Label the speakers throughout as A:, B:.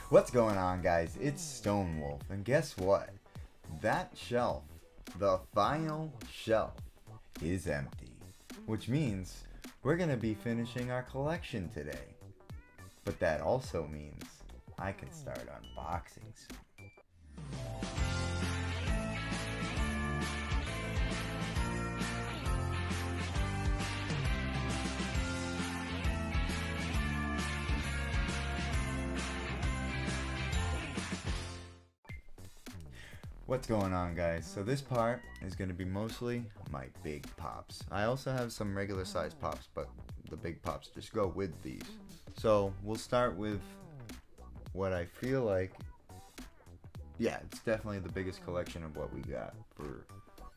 A: What's going on, guys? It's Stonewolf, and guess what? That shelf, the final shelf, is empty. Which means we're gonna be finishing our collection today. But that also means I can start unboxing soon. What's going on, guys? So this part is going to be mostly my big pops. I also have some regular size pops, but the big pops just go with these. So we'll start with what I feel like, yeah, it's definitely the biggest collection of what we got for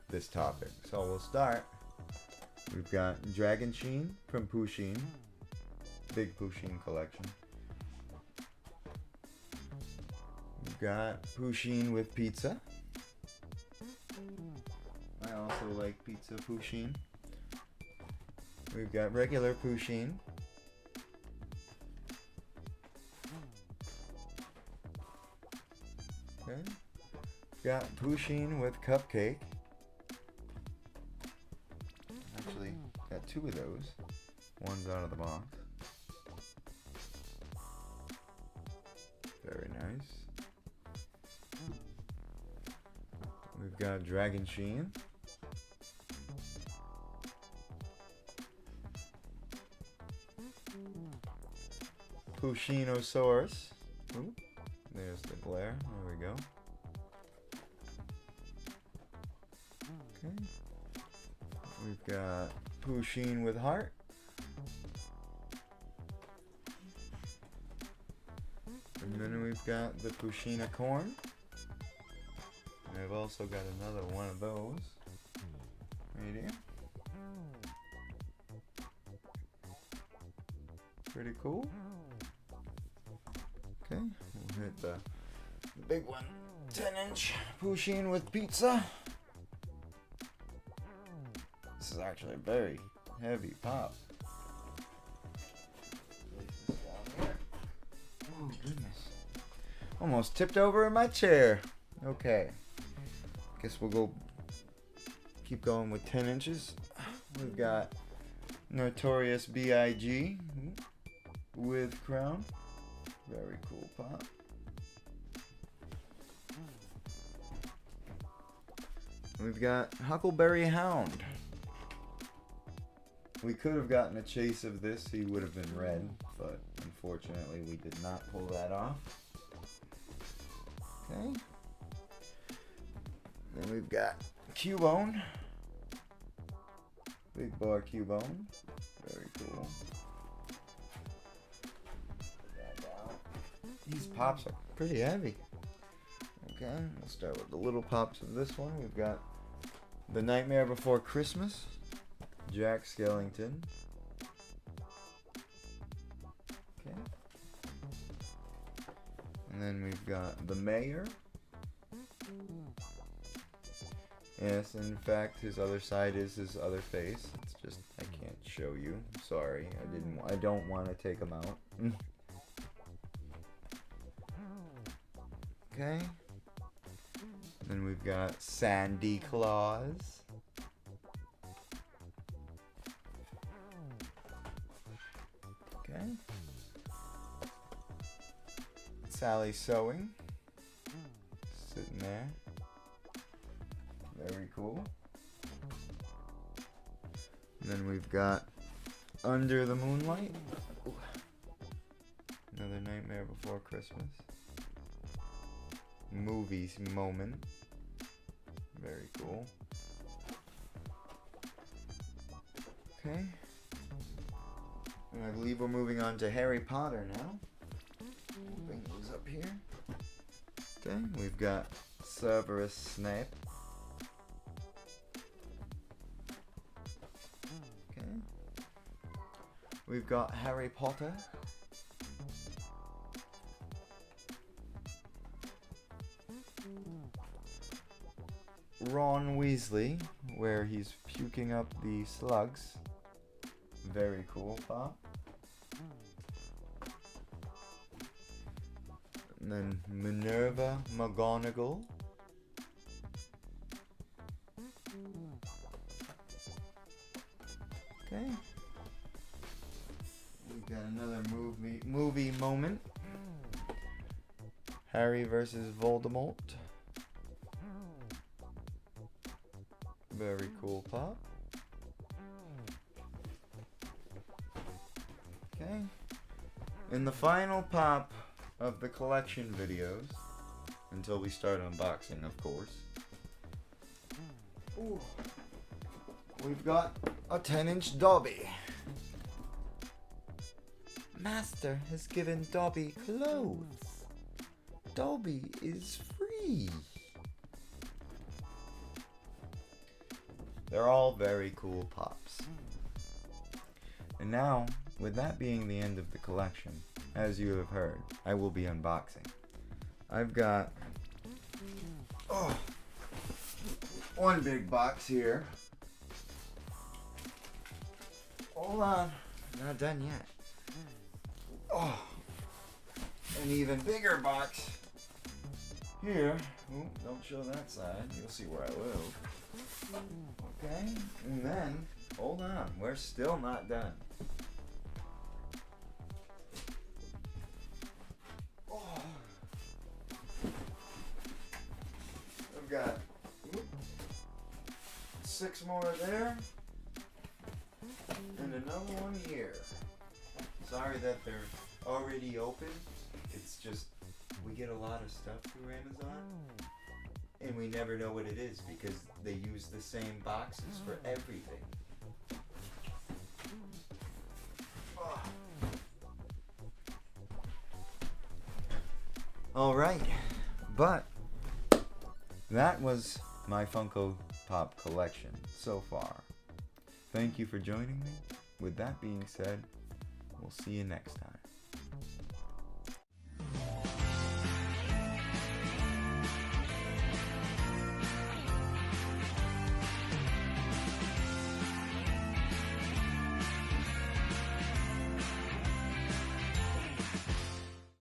A: this topic. So we'll start. We've got Dragon Sheen from Pusheen, big Pusheen collection. We've got Pusheen with pizza. I also like pizza Pusheen. We've got regular Pusheen. Okay. We've got Pusheen with cupcake. Actually, got two of those. One's out of the box. Very nice. We've got Dragon Sheen. Pushinosaurus. Ooh, there's the glare. There we go. Okay. We've got Pusheen with heart. And then we've got the Pushina corn. And I've also got another one of those right here. Pretty cool. Okay, we'll hit the big one. 10-inch Pusheen with pizza. This is actually a very heavy pop. Oh goodness. Almost tipped over in my chair. Okay. Guess we'll go keep going with 10 inches. We've got Notorious B.I.G. with crown. Very cool pop. We've got Huckleberry Hound. We could have gotten a chase of this. He would have been red, but unfortunately we did not pull that off. Okay. Then we've got Cubone. Big bar Cubone. Very cool. These pops are pretty heavy. Okay, we'll start with the little pops of this one. We've got The Nightmare Before Christmas, Jack Skellington. Okay. And then we've got The Mayor. Yes, in fact, his other side is his other face. It's just I can't show you. Sorry, I don't want to take him out. Okay. Then we've got Sandy Claus. Okay. Sally Sewing. Sitting there. Very cool. And then we've got Under the Moonlight. Ooh. Another Nightmare Before Christmas. Movies moment. Very cool. Okay. And I believe we're moving on to Harry Potter now. We'll bring those up here. Okay, we've got Severus Snape. Okay. We've got Harry Potter. Ron Weasley, where he's puking up the slugs. Very cool pop. And then Minerva McGonagall. Okay. We got another movie moment. Harry versus Voldemort. Very cool pop. Okay. In the final pop of the collection videos, until we start unboxing, of course. Ooh. We've got a 10-inch Dobby. Master has given Dobby clothes. Dobby is free. They're all very cool pops. And now, with that being the end of the collection, as you have heard, I will be unboxing. I've got one big box here. Hold on, not done yet. Oh, an even bigger box here. Ooh, don't show that side. You'll see where I live. Okay, and then hold on, we're still not done. Oh, I've got 6 more there. And another one here. Sorry that they're already open. It's just, we get a lot of stuff through Amazon. And we never know what it is because they use the same boxes for everything. Oh. Alright, but that was my Funko Pop collection so far. Thank you for joining me. With that being said, we'll see you next time.